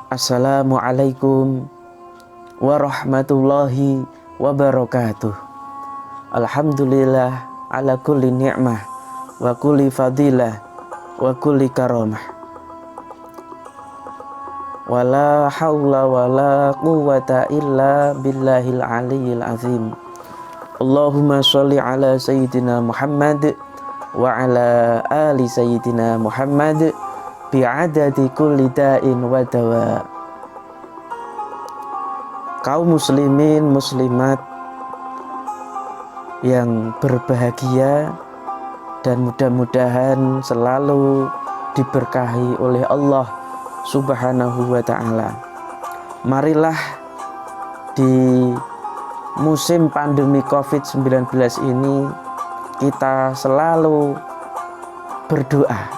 Assalamualaikum warahmatullahi wabarakatuh. Alhamdulillah ala kulli ni'mah wa kulli fadilah wa kulli karamah. Wala hawla wala quwwata illa billahil aliyyil azim. Allahumma sholli ala sayyidina Muhammad wa ala ali sayyidina Muhammad bi'adadi kulli da'in wa dawa. Kaum muslimin muslimat yang berbahagia dan mudah-mudahan selalu diberkahi oleh Allah Subhanahu wa ta'ala. Marilah di musim pandemi COVID-19 ini kita selalu berdoa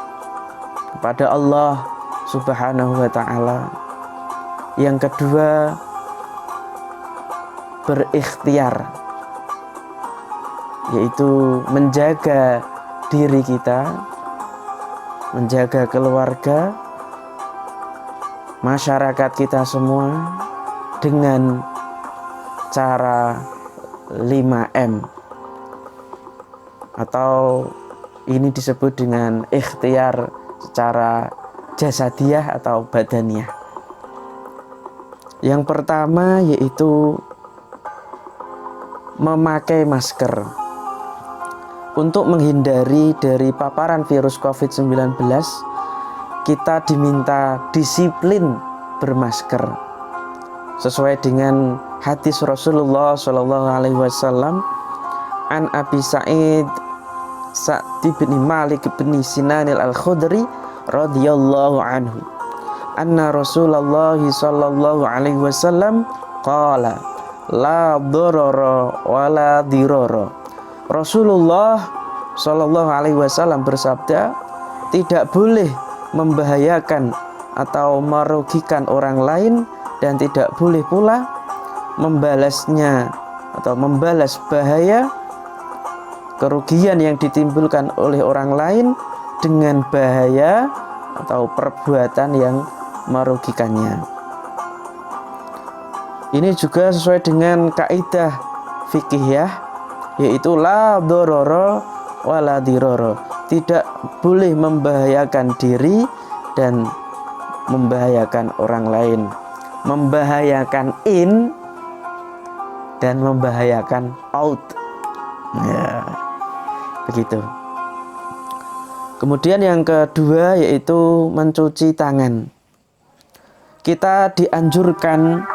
kepada Allah Subhanahu wa ta'ala. Yang kedua, berikhtiar, yaitu menjaga diri kita, menjaga keluarga, masyarakat kita semua dengan cara 5M, atau ini disebut dengan ikhtiar secara jasadiah atau badaniah. Yang pertama yaitu memakai masker. Untuk menghindari dari paparan virus COVID-19, kita diminta disiplin bermasker sesuai dengan hadis Rasulullah SAW an Abi Sa'id bin Malik bin Sinan al-Khudri radhiyallahu anhu anna Rasulullah sallallahu alaihi wasallam qala la darara wa la dirara. Rasulullah sallallahu alaihi wasallam bersabda, tidak boleh membahayakan atau merugikan orang lain dan tidak boleh pula membalasnya atau membalas bahaya kerugian yang ditimbulkan oleh orang lain dengan bahaya atau perbuatan yang merugikannya. Ini juga sesuai dengan kaidah fikihiyah, yaitu la dororo wa la diroro. Tidak boleh membahayakan diri dan membahayakan orang lain. Membahayakan in dan membahayakan out. Ya, begitu. Kemudian yang kedua yaitu mencuci tangan. Kita dianjurkan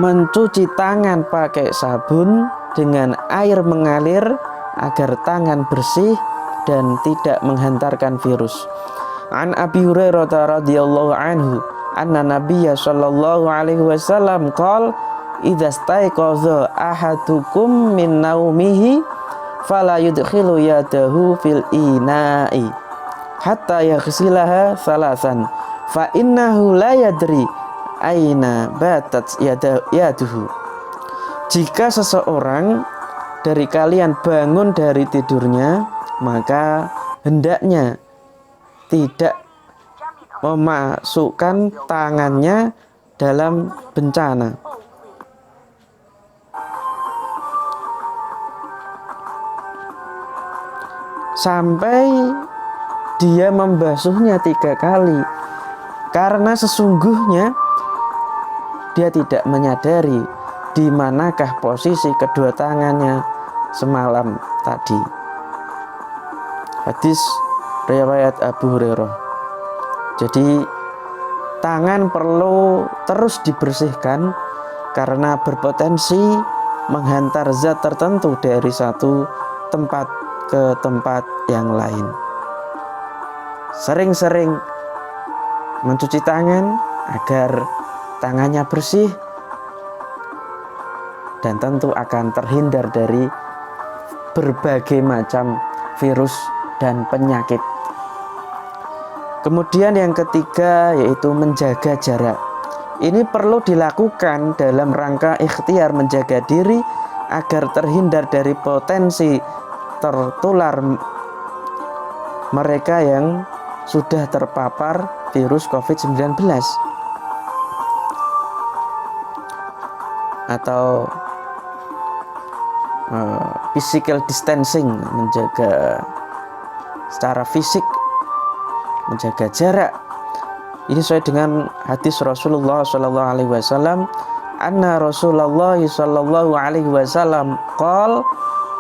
mencuci tangan pakai sabun dengan air mengalir agar tangan bersih dan tidak menghantarkan virus. An Abi Hurairah radhiyallahu anhu anna Nabiyya sallallahu alaihi wasallam qala idza staiqadha ahadukum min naumihi fala yudkhilu yadahu fil ina'i hatta yaghsilaha salasan fa innahu la yadri aina batat yaduhu. Jika seseorang dari kalian bangun dari tidurnya, maka hendaknya tidak memasukkan tangannya dalam bencana sampai dia membasuhnya 3 kali, karena sesungguhnya dia tidak menyadari di manakah posisi kedua tangannya semalam tadi. Hadis riwayat Abu Hurairah. Jadi tangan perlu terus dibersihkan karena berpotensi menghantar zat tertentu dari satu tempat ke tempat yang lain. Sering-sering mencuci tangan agar tangannya bersih dan tentu akan terhindar dari berbagai macam virus dan penyakit. Kemudian yang ketiga yaitu menjaga jarak. Ini perlu dilakukan dalam rangka ikhtiar menjaga diri agar terhindar dari potensi tertular mereka yang sudah terpapar virus COVID-19, atau physical distancing, menjaga secara fisik, menjaga jarak. Ini sesuai dengan hadis Rasulullah Shallallahu Alaihi Wasallam, anna Rasulullah Shallallahu Alaihi Wasallam qol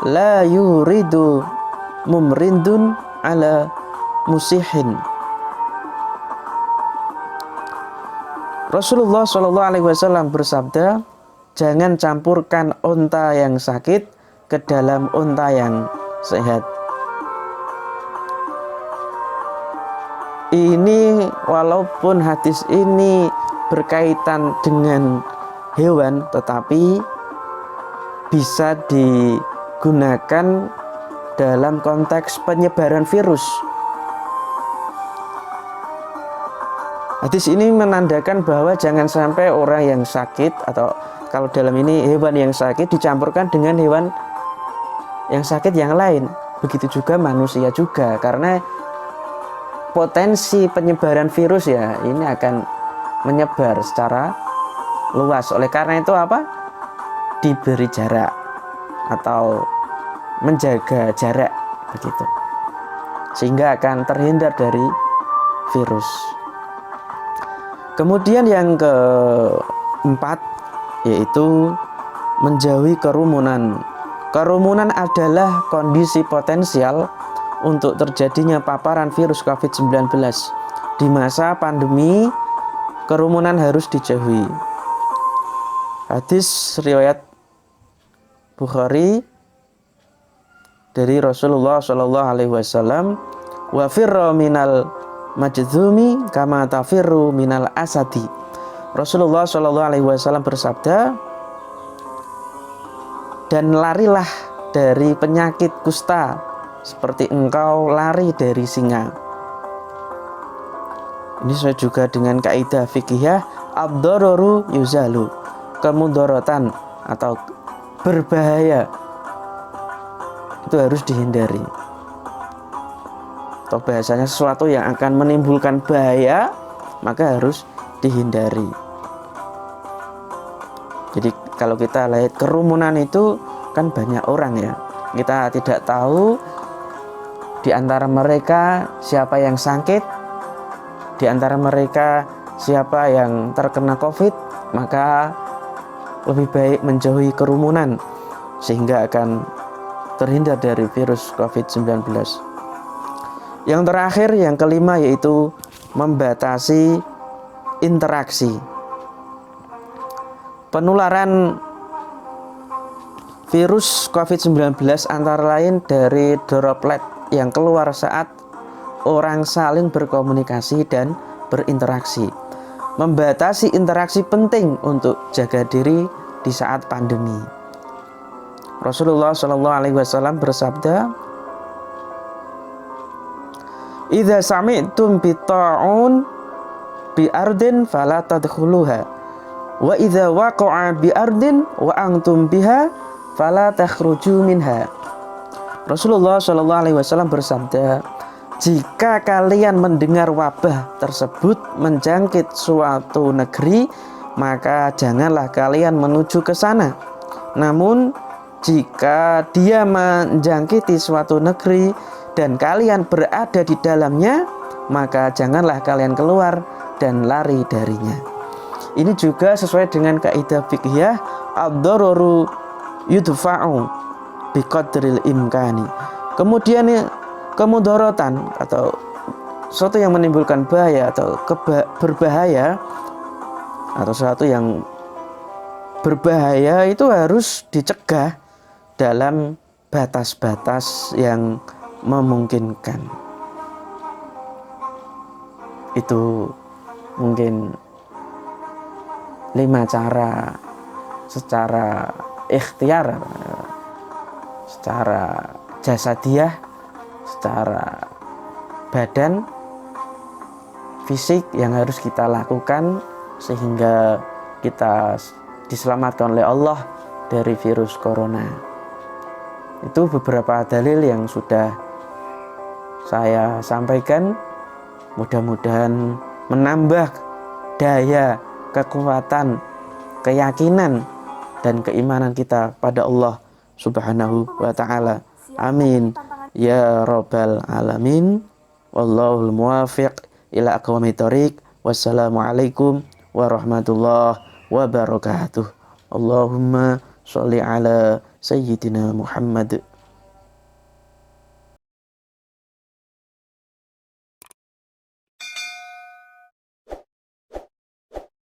la yuridu mumrindun ala musihin. Rasulullah Shallallahu Alaihi Wasallam bersabda, jangan campurkan unta yang sakit ke dalam unta yang sehat. Ini walaupun hadis ini berkaitan dengan hewan, tetapi bisa digunakan dalam konteks penyebaran virus. Hadis ini menandakan bahwa jangan sampai orang yang sakit, atau kalau dalam ini hewan yang sakit, dicampurkan dengan hewan yang sakit yang lain. Begitu juga manusia juga, karena potensi penyebaran virus ya ini akan menyebar secara luas. Oleh karena itu apa? Diberi jarak atau menjaga jarak begitu, sehingga akan terhindar dari virus. Kemudian yang keempat yaitu menjauhi kerumunan. Kerumunan adalah kondisi potensial untuk terjadinya paparan virus COVID-19. Di masa pandemi, kerumunan harus dijauhi. Hadis riwayat Bukhari dari Rasulullah Shallallahu Alaihi Wasallam, wa firra minal majdzumi kama tafirru minal asadi. Rasulullah Shallallahu Alaihi Wasallam bersabda, dan larilah dari penyakit kusta seperti engkau lari dari singa. Ini sesuai juga dengan kaidah fikihah, ad-dararu yuzalu, kemudaratan atau berbahaya itu harus dihindari. Atau bahasanya sesuatu yang akan menimbulkan bahaya maka harus dihindari. Jadi kalau kita lihat kerumunan itu kan banyak orang ya, kita tidak tahu di antara mereka siapa yang sakit, di antara mereka siapa yang terkena COVID, maka lebih baik menjauhi kerumunan sehingga akan terhindar dari virus COVID-19. Yang terakhir, yang kelima, yaitu membatasi interaksi. Penularan virus COVID-19 antara lain dari droplet yang keluar saat orang saling berkomunikasi dan berinteraksi. Membatasi interaksi penting untuk jaga diri di saat pandemi. Rasulullah Shallallahu Alaihi Wasallam bersabda, "Idza sami'tum bi ta'un bi ardin fala tadkhuluha, wa idza waqa'a bi ardin wa antum biha fala takhruju minha." Rasulullah Shallallahu Alaihi Wasallam bersabda, jika kalian mendengar wabah tersebut menjangkit suatu negeri, maka janganlah kalian menuju ke sana. Namun jika dia menjangkiti suatu negeri dan kalian berada di dalamnya, maka janganlah kalian keluar dan lari darinya. Ini juga sesuai dengan kaidah fikih, ad-dararu yudfa'u biqadril imkani. Kemudian kemudaratan atau sesuatu yang menimbulkan bahaya atau berbahaya atau sesuatu yang berbahaya itu harus dicegah dalam batas-batas yang memungkinkan. Itu mungkin 5 cara secara ikhtiar, secara jasadiah, secara badan, fisik yang harus kita lakukan sehingga kita diselamatkan oleh Allah dari virus corona. Itu beberapa dalil yang sudah saya sampaikan. Mudah-mudahan menambah daya, kekuatan, keyakinan dan keimanan kita pada Allah Subhanahu wa taala. Amin ya rabbal alamin. Wallahul muwaffiq ila aqwamit thoriq. Wassalamualaikum warahmatullahi wabarakatuh. Allahumma sholli ala sayyidina Muhammad